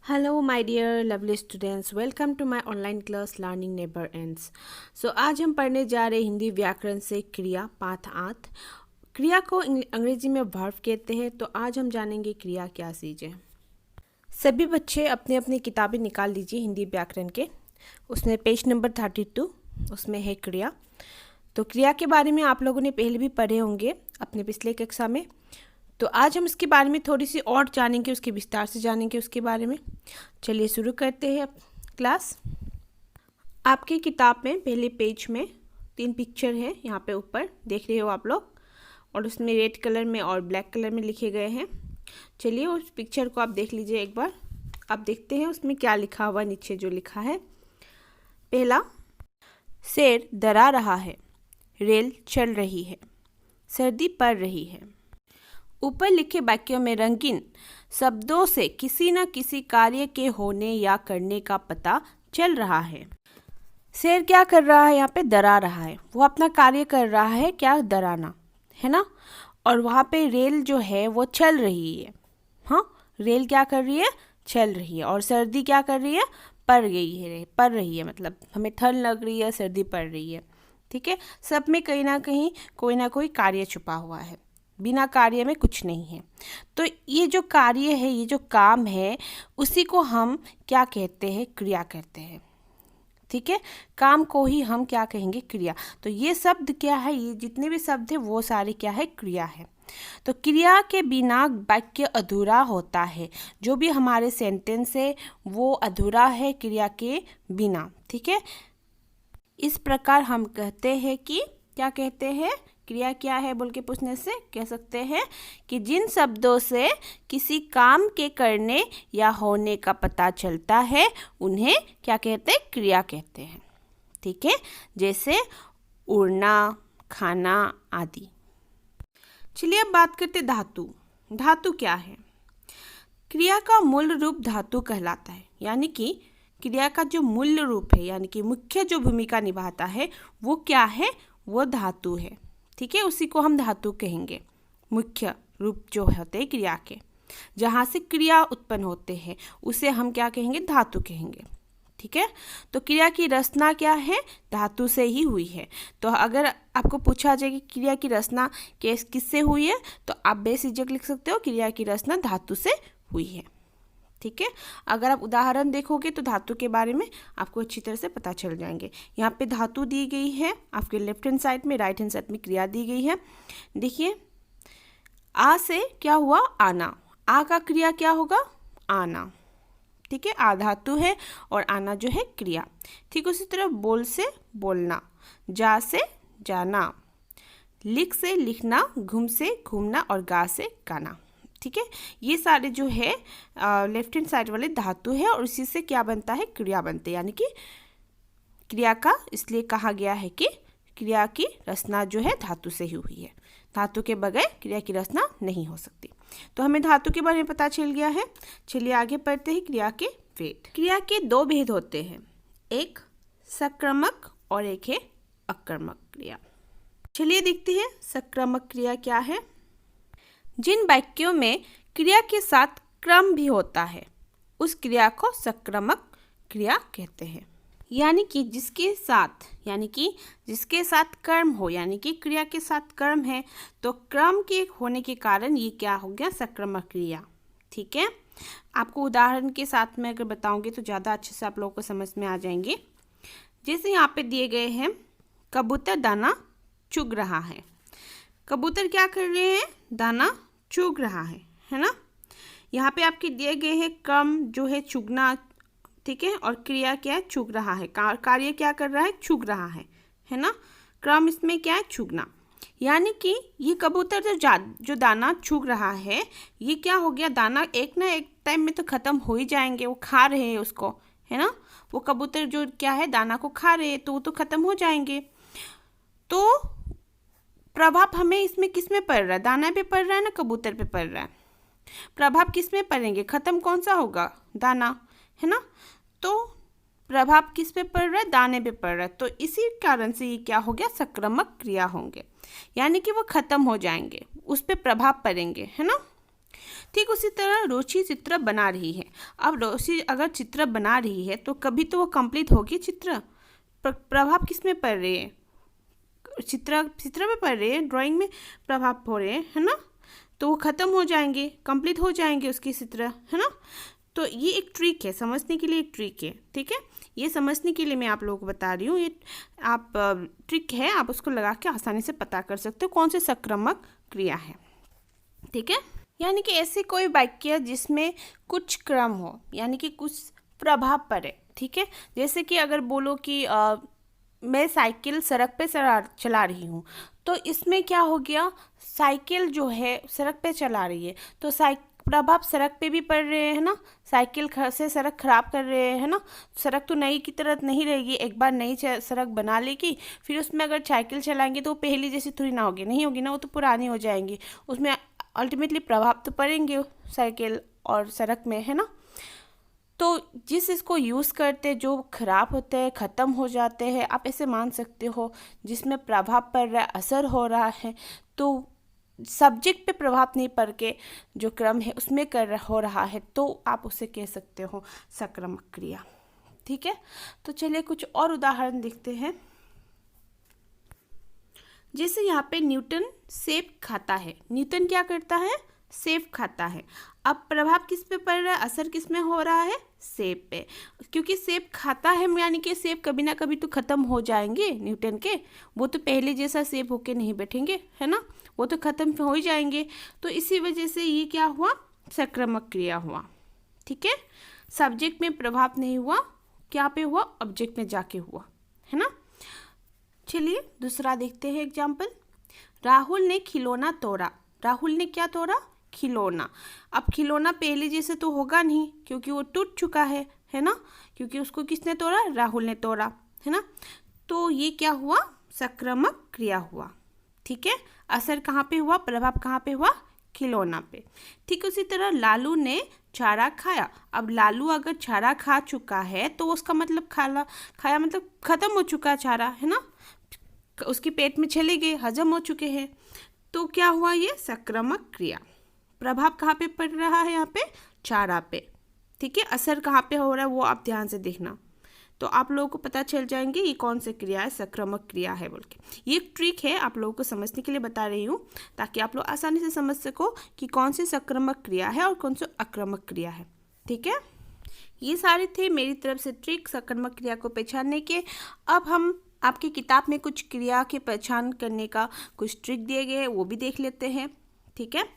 Hello my dear lovely students, welcome to my online class learning never ends. So आज हम पढ़ने जा रहे हैं हिंदी व्याकरण से क्रिया पाठ 8। क्रिया को अंग्रेजी में वर्ब कहते हैं। तो आज हम जानेंगे क्रिया क्या चीज़ है। सभी बच्चे अपने अपनी किताबें निकाल लीजिए हिंदी व्याकरण के। उसमें पेज नंबर 32 उसमें है क्रिया। तो क्रिया के बारे में आप लोगों ने पहले भी पढ़े होंगे अपने पिछले कक्षा में। तो आज हम इसके बारे में थोड़ी सी और जानेंगे, उसके विस्तार से जानेंगे उसके बारे में। चलिए शुरू करते हैं क्लास। आपकी किताब में पहले पेज में 3 पिक्चर है, यहाँ पे ऊपर देख रहे हो आप लोग, और उसमें रेड कलर में और ब्लैक कलर में लिखे गए हैं। चलिए उस पिक्चर को आप देख लीजिए एक बार। अब देखते हैं उसमें क्या लिखा हुआ। नीचे जो लिखा है, पहला, शेर डरा रहा है, रेल चल रही है, सर्दी पड़ रही है। ऊपर लिखे वाक्यों में रंगीन शब्दों से किसी न किसी कार्य के होने या करने का पता चल रहा है। शेर क्या कर रहा है? यहाँ पे डरा रहा है, वो अपना कार्य कर रहा है, क्या डराना है ना। और वहाँ पे रेल जो है वो चल रही है। हाँ, रेल क्या कर रही है? चल रही है। और सर्दी क्या कर रही है? पड़ रही है, मतलब हमें ठंड लग रही है, सर्दी पड़ रही है। ठीक है, सब में कहीं ना कहीं कोई ना कोई कार्य छुपा हुआ है, बिना कार्य में कुछ नहीं है। तो ये जो कार्य है, ये जो काम है, उसी को हम क्या कहते हैं? क्रिया कहते हैं। ठीक है, काम को ही हम क्या कहेंगे? क्रिया। तो ये शब्द क्या है? ये जितने भी शब्द है वो सारे क्या है? क्रिया है। तो क्रिया के बिना वाक्य अधूरा होता है। जो भी हमारे सेंटेंस है वो अधूरा है क्रिया के बिना। ठीक है, इस प्रकार हम कहते हैं कि क्या कहते हैं? क्रिया क्या है बोल के पूछने से कह सकते हैं कि जिन शब्दों से किसी काम के करने या होने का पता चलता है उन्हें क्या कहते हैं? क्रिया कहते हैं। ठीक है, जैसे उड़ना, खाना आदि। चलिए अब बात करते धातु। धातु क्या है? क्रिया का मूल रूप धातु कहलाता है। यानी कि क्रिया का जो मूल रूप है, यानी कि मुख्य जो भूमिका निभाता है, वो क्या है? वो धातु है। ठीक है, उसी को हम धातु कहेंगे। मुख्य रूप जो होते हैं क्रिया के, जहाँ से क्रिया उत्पन्न होते हैं, उसे हम क्या कहेंगे? धातु कहेंगे। ठीक है, तो क्रिया की रचना क्या है? धातु से ही हुई है। तो अगर आपको पूछा जाए कि क्रिया की रचना किससे हुई है, तो आप बेझिझक लिख सकते हो क्रिया की रचना धातु से हुई है। ठीक है, अगर आप उदाहरण देखोगे तो धातु के बारे में आपको अच्छी तरह से पता चल जाएंगे। यहाँ पे धातु दी गई है आपके लेफ्ट हैंड साइड में, राइट हैंड साइड में क्रिया दी गई है। देखिए, आ से क्या हुआ? आना। आ का क्रिया क्या होगा? आना। ठीक है, आ धातु है और आना जो है क्रिया। ठीक उसी तरह बोल से बोलना, जा से जाना, लिख से लिखना, घूम से घूमना और गा से गाना। ठीक है, ये सारे जो है लेफ्ट हैंड साइड वाले धातु है और इसी से क्या बनता है? क्रिया बनते हैं। यानी कि क्रिया का इसलिए कहा गया है कि क्रिया की रचना जो है धातु से ही हुई है। धातु के बगैर क्रिया की रचना नहीं हो सकती। तो हमें धातु के बारे में पता चल गया है। चलिए आगे पढ़ते हैं क्रिया के भेद। क्रिया के 2 भेद होते हैं, एक सक्रामक और एक है अकर्मक क्रिया। चलिए देखते हैं सक्रामक क्रिया क्या है। जिन वाक्यों में क्रिया के साथ क्रम भी होता है उस क्रिया को सक्रामक क्रिया कहते हैं। यानी कि जिसके साथ कर्म हो, यानी कि क्रिया के साथ कर्म है, तो क्रम के होने के कारण ये क्या हो गया? सक्रामक क्रिया। ठीक है, आपको उदाहरण के साथ में अगर बताऊंगी तो ज़्यादा अच्छे से आप लोगों को समझ में आ जाएंगे। जैसे यहाँ पे दिए गए हैं, कबूतर दाना चुग रहा है। कबूतर क्या कर रहे हैं? दाना चुग रहा है ना। यहाँ पे आपके दिए गए हैं क्रम जो है चुगना। ठीक है, और क्रिया क्या है? चुग रहा है। कार्य क्या कर रहा है? चुग रहा है ना। क्रम इसमें क्या है? चुगना। यानी कि ये कबूतर जो दाना चुग रहा है, ये क्या हो गया? दाना एक ना एक टाइम में तो खत्म हो ही जाएंगे। वो खा रहे हैं उसको, है ना। वो कबूतर जो क्या है, दाना को खा रहे हैं, तो वो तो खत्म हो जाएंगे। तो प्रभाव हमें इसमें किस में पड़ रहा है? दाना पे पड़ रहा है ना, कबूतर पे पड़ रहा है। प्रभाव किस में पड़ेंगे? खत्म कौन सा होगा? दाना, है ना। तो प्रभाव किस पे पड़ रहा है? दाने पे पड़ रहा है। तो इसी कारण से ये क्या हो गया? सक्रामक क्रिया होंगे। यानी कि वो खत्म हो जाएंगे, उस पे प्रभाव पड़ेंगे, है ना। ठीक उसी तरह रुचि चित्र बना रही है। अब रुचि अगर चित्र बना रही है तो कभी तो वो कंप्लीट होगी चित्र। प्रभाव किस में पड़ रहे हैं? चित्र में पड़ रहे हैं, ड्राइंग में प्रभाव हो रहे हैं, है ना। तो वो ख़त्म हो जाएंगे, कंप्लीट हो जाएंगे उसकी चित्र, है ना। तो ये एक ट्रिक है, समझने के लिए एक ट्रिक है, ठीक है। ये समझने के लिए मैं आप लोगों को बता रही हूँ। ये आप ट्रिक है, आप उसको लगा के आसानी से पता कर सकते हो कौन सी सक्रमक क्रिया है, ठीक है। यानी कि ऐसे कोई वाक्य जिसमें कुछ क्रम हो, यानी कि कुछ प्रभाव पड़े, ठीक है। जैसे कि अगर बोलो कि मैं साइकिल सड़क पे चला रही हूँ, तो इसमें क्या हो गया, साइकिल जो है सड़क पे चला रही है, तो प्रभाव सड़क पे भी पड़ रहे हैं ना। साइकिल से सड़क खराब कर रहे हैं, है ना। सड़क तो नई की तरह नहीं रहेगी, एक बार नई सड़क बना लेगी, फिर उसमें अगर साइकिल चलाएंगे तो वो पहली जैसी थोड़ी ना होगी, नहीं होगी ना, वो तो पुरानी हो जाएंगी। उसमें अल्टीमेटली प्रभाव तो पड़ेंगे साइकिल और सड़क में, है ना। तो जिस इसको यूज़ करते जो खराब होते हैं, ख़त्म हो जाते हैं, आप ऐसे मान सकते हो। जिसमें प्रभाव पड़ रहा है, असर हो रहा है, तो सब्जेक्ट पे प्रभाव नहीं पड़ के जो क्रम है उसमें हो रहा है, तो आप उसे कह सकते हो सक्रमक क्रिया, ठीक है। तो चलिए कुछ और उदाहरण देखते हैं। जैसे यहाँ पे न्यूटन सेब खाता है। न्यूटन क्या करता है? सेब खाता है। अब प्रभाव किस पे पड़ रहा है, असर किस में हो रहा है? सेब पे। क्योंकि सेब खाता है यानी कि सेब कभी ना कभी तो ख़त्म हो जाएंगे न्यूटन के, वो तो पहले जैसा सेब होके नहीं बैठेंगे, है ना, वो तो ख़त्म हो ही जाएंगे। तो इसी वजह से ये क्या हुआ, सक्रमक क्रिया हुआ, ठीक है। सब्जेक्ट में प्रभाव नहीं हुआ, क्या पे हुआ, ऑब्जेक्ट में जाके हुआ, है ना। चलिए दूसरा देखते हैं एग्जाम्पल। राहुल ने खिलौना तोड़ा। राहुल ने क्या तोड़ा? खिलौना। अब खिलौना पहले जैसे तो होगा नहीं, क्योंकि वो टूट चुका है ना, क्योंकि उसको किसने तोड़ा? राहुल ने तोड़ा, है ना। तो ये क्या हुआ, सक्रमक क्रिया हुआ, ठीक है। असर कहाँ पे हुआ, प्रभाव कहाँ पे हुआ? खिलौना पे। ठीक उसी तरह लालू ने चारा खाया। अब लालू अगर चारा खा चुका है तो उसका मतलब खाया मतलब खत्म हो चुका है चारा, है ना, उसके पेट में चले गए, हजम हो चुके हैं। तो क्या हुआ, ये सक्रमक क्रिया। प्रभाव कहाँ पे पड़ रहा है, यहाँ पे चारा पे, ठीक है। असर कहाँ पे हो रहा है वो आप ध्यान से देखना, तो आप लोगों को पता चल जाएंगे ये कौन सी क्रिया है, सक्रमक क्रिया है बोल के। ये एक ट्रिक है, आप लोगों को समझने के लिए बता रही हूँ, ताकि आप लोग आसानी से समझ सको कि कौन सी सक्रमक क्रिया है और कौन सी आक्रामक क्रिया है, ठीक है। ये सारे थे मेरी तरफ से ट्रिक सक्रमक क्रिया को पहचानने के। अब हम आपकी किताब में कुछ क्रिया की पहचान करने का कुछ ट्रिक दिए गए, वो भी देख लेते हैं, ठीक है।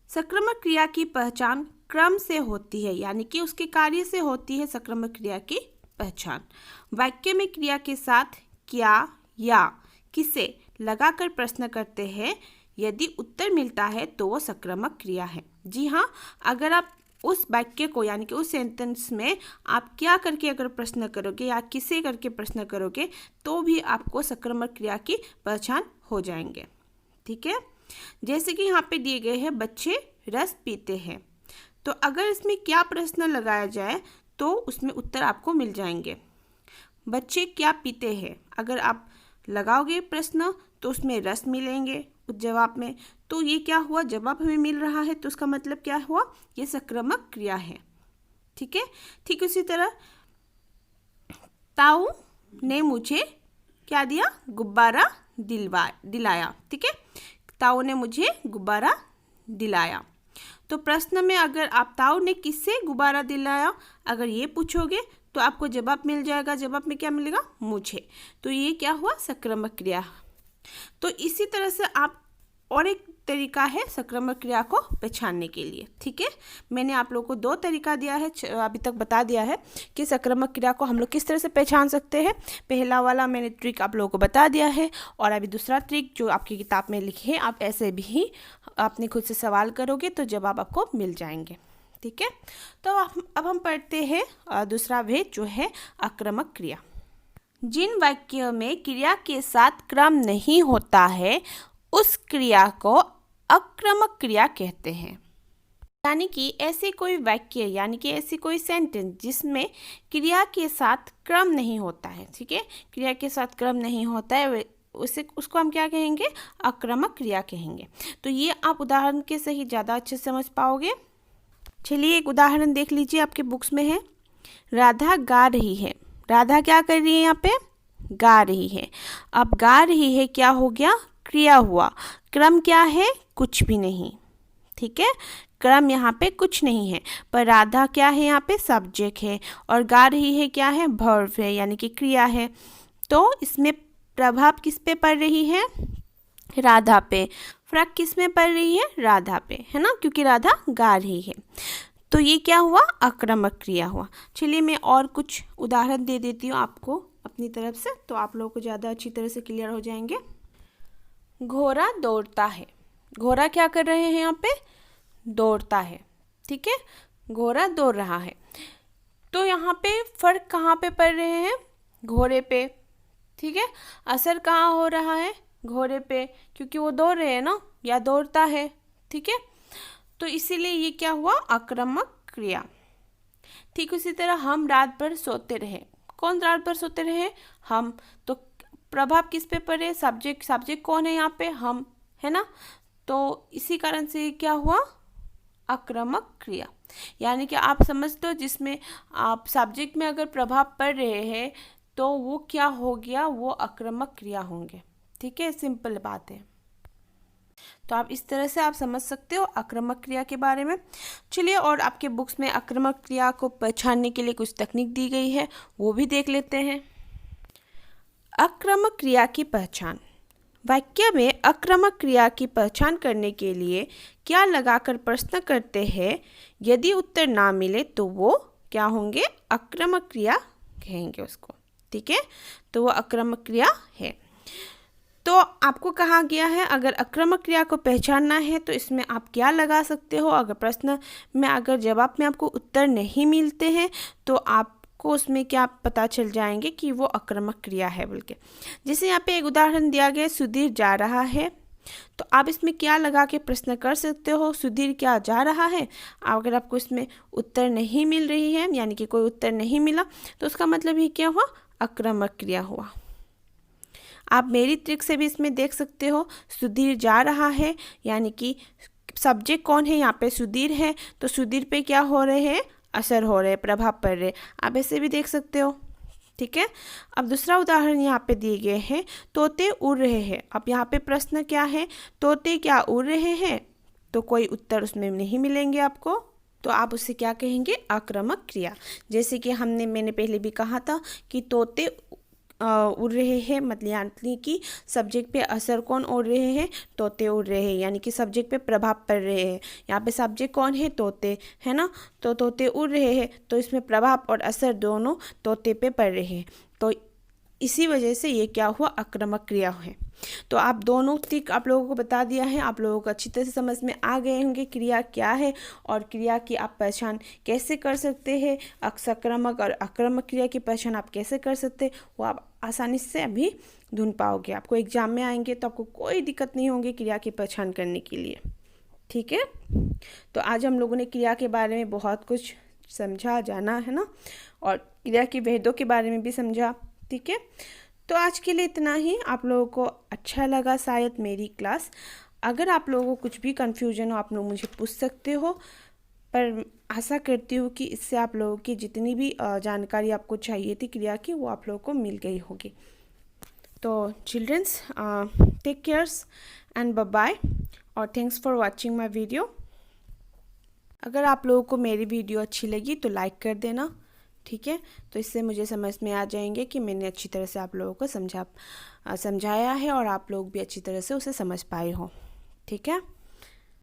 सक्रमक क्रिया की पहचान क्रम से होती है, यानी कि उसके कार्य से होती है सक्रमक क्रिया की पहचान। वाक्य में क्रिया के साथ क्या या किसे लगाकर प्रश्न करते हैं, यदि उत्तर मिलता है तो वो सक्रमक क्रिया है। जी हाँ, अगर आप उस वाक्य को यानी कि उस सेंटेंस में आप क्या करके अगर प्रश्न करोगे या किसे करके प्रश्न करोगे तो भी आपको सक्रमक क्रिया की पहचान हो जाएंगे, ठीक है। जैसे कि यहाँ पे दिए गए हैं बच्चे रस पीते हैं, तो अगर इसमें क्या प्रश्न लगाया जाए तो उसमें उत्तर आपको मिल जाएंगे। बच्चे क्या पीते हैं, अगर आप लगाओगे प्रश्न तो उसमें रस मिलेंगे उस जवाब में, तो ये क्या हुआ, जवाब हमें मिल रहा है, तो उसका मतलब क्या हुआ, ये सक्रमक क्रिया है, ठीक है। ठीक उसी तरह ताऊ ने मुझे क्या दिया, गुब्बारा दिलाया, ठीक है। ताऊ ने मुझे गुब्बारा दिलाया। तो प्रश्न में अगर आप ताऊ ने किससे गुब्बारा दिलाया अगर ये पूछोगे तो आपको जवाब मिल जाएगा, जवाब में क्या मिलेगा, मुझे। तो ये क्या हुआ, सक्रमक क्रिया। तो इसी तरह से आप और एक तरीका है सक्रमक क्रिया को पहचानने के लिए, ठीक है। मैंने आप लोगों को दो तरीका दिया है, अभी तक बता दिया है कि सक्रमक क्रिया को हम लोग किस तरह से पहचान सकते हैं। पहला वाला मैंने ट्रिक आप लोगों को बता दिया है, और अभी दूसरा ट्रिक जो आपकी किताब में लिखे हैं आप ऐसे भी अपने खुद से सवाल करोगे तो जवाब आपको मिल जाएंगे, ठीक है। तो अब हम पढ़ते हैं दूसरा भेद जो है आक्रामक क्रिया। जिन वाक्य में क्रिया के साथ क्रम नहीं होता है उस क्रिया को आक्रामक क्रिया कहते हैं। यानी कि ऐसे कोई वाक्य यानी कि ऐसी कोई सेंटेंस जिसमें क्रिया के साथ क्रम नहीं होता है, ठीक है, क्रिया के साथ क्रम नहीं होता है, उसको हम क्या कहेंगे, आक्रामक क्रिया कहेंगे। तो ये आप उदाहरण के से ही ज़्यादा अच्छे से समझ पाओगे। चलिए एक उदाहरण देख लीजिए, आपके बुक्स में है। राधा गा रही है। राधा क्या कर रही है यहाँ पे, गा रही है। अब गा रही है क्या हो गया, क्रिया हुआ। क्रम क्या है, कुछ भी नहीं, ठीक है, क्रम यहाँ पे कुछ नहीं है। पर राधा क्या है, यहाँ पे सब्जेक्ट है, और गा रही है क्या है, वर्ब है, यानी कि क्रिया है। तो इसमें प्रभाव किस पे पड़ रही है, राधा पे। फर्क किस में पड़ रही है, राधा पे, है ना, क्योंकि राधा गा रही है। तो ये क्या हुआ, आक्रामक क्रिया हुआ। चलिए मैं और कुछ उदाहरण दे देती हूँ आपको अपनी तरफ से, तो आप लोगों को ज़्यादा अच्छी तरह से क्लियर हो जाएंगे। घोड़ा दौड़ता है। घोड़ा क्या कर रहे हैं यहाँ पे, दौड़ता है, ठीक है, घोड़ा दौड़ रहा है। तो यहाँ पे फर्क कहाँ पे पड़ रहे हैं, घोड़े पे, ठीक है। असर कहाँ हो रहा है, घोड़े पे, क्योंकि वो दौड़ रहे हैं ना, या दौड़ता है, ठीक है। तो इसीलिए ये क्या हुआ, आक्रामक क्रिया। ठीक उसी तरह हम रात भर सोते रहे। कौन रात भर सोते रहे, हम। तो प्रभाव किस पे पड़े, सब्जेक्ट। सब्जेक्ट कौन है यहाँ पे, हम, है ना। तो इसी कारण से क्या हुआ, आक्रामक क्रिया। यानी कि आप समझ लो, जिसमें आप सब्जेक्ट में अगर प्रभाव पड़ रहे हैं तो वो क्या हो गया, वो आक्रामक क्रिया होंगे, ठीक है, सिंपल बात है। तो आप इस तरह से आप समझ सकते हो आक्रामक क्रिया के बारे में। चलिए और आपके बुक्स में आक्रामक क्रिया को पहचानने के लिए कुछ तकनीक दी गई है, वो भी देख लेते हैं। आक्रामक क्रिया की पहचान। वाक्य में आक्रामक क्रिया की पहचान करने के लिए क्या लगाकर प्रश्न करते हैं। यदि उत्तर ना मिले तो वो क्या होंगे, आक्रामक क्रिया कहेंगे उसको, ठीक है। तो वो आक्रामक क्रिया है। तो आपको कहा गया है, अगर आक्रामक क्रिया को पहचानना है तो इसमें आप क्या लगा सकते हो। अगर प्रश्न में अगर जवाब में आपको उत्तर नहीं मिलते हैं तो आपको उसमें क्या पता चल जाएंगे कि वो आक्रामक क्रिया है बोल के। जैसे यहाँ पे एक उदाहरण दिया गया, सुधीर जा रहा है। तो आप इसमें क्या लगा के प्रश्न कर सकते हो, सुधीर क्या जा रहा है। अगर आपको इसमें उत्तर नहीं मिल रही है, यानी कि कोई उत्तर नहीं मिला, तो उसका मतलब ये क्या हुआ, आक्रामक क्रिया हुआ। आप मेरी ट्रिक से भी इसमें देख सकते हो, सुधीर जा रहा है, यानी कि सब्जेक्ट कौन है यहाँ पे, सुधीर है। तो सुधीर पे क्या हो रहे हैं, असर हो रहे हैं, प्रभाव पड़ रहे हैं। आप ऐसे भी देख सकते हो, ठीक है। अब दूसरा उदाहरण यहाँ पे दिए गए हैं, तोते उड़ रहे हैं। अब यहाँ पे प्रश्न क्या है, तोते क्या उड़ रहे हैं। तो कोई उत्तर उसमें नहीं मिलेंगे आपको, तो आप उससे क्या कहेंगे, आक्रामक क्रिया। जैसे कि मैंने पहले भी कहा था कि तोते उड़ रहे हैं, मतलब यानी कि सब्जेक्ट पे असर कौन उड़ रहे हैं, तोते उड़ रहे हैं, यानी कि सब्जेक्ट पे प्रभाव पड़ रहे हैं। यहाँ पे सब्जेक्ट कौन है, तोते, है ना। तो तोते उड़ रहे हैं, तो इसमें प्रभाव और असर दोनों तोते पे पड़ रहे हैं। तो इसी वजह से ये क्या हुआ, आक्रामक क्रिया है। तो आप दोनों ट्रिक आप लोगों को बता दिया है, आप लोगों को अच्छी तरह से समझ में आ गए होंगे क्रिया क्या है और क्रिया की आप पहचान कैसे कर सकते हैं। सकारात्मक और आक्रामक क्रिया की पहचान आप कैसे कर सकते हैं, वो आप आसानी से अभी ढूंढ पाओगे। आपको एग्जाम में आएंगे तो आपको कोई दिक्कत नहीं होगी क्रिया की पहचान करने के लिए, ठीक है। तो आज हम लोगों ने क्रिया के बारे में बहुत कुछ समझा, जाना, है ना, और क्रिया के भेदों के बारे में भी समझा, ठीक है। तो आज के लिए इतना ही। आप लोगों को अच्छा लगा शायद मेरी क्लास। अगर आप लोगों को कुछ भी कन्फ्यूजन हो, आप लोग मुझे पूछ सकते हो, पर आशा करती हूँ कि इससे आप लोगों की जितनी भी जानकारी आपको चाहिए थी क्रिया की, वो आप लोगों को मिल गई होगी। तो childrens, take cares and bye bye, और thanks for watching my video. अगर आप लोगों को मेरी वीडियो अच्छी लगी तो लाइक कर देना, ठीक है। तो इससे मुझे समझ में आ जाएंगे कि मैंने अच्छी तरह से आप लोगों को समझाया है और आप लोग भी अच्छी तरह से उसे समझ पाए हो, ठीक है।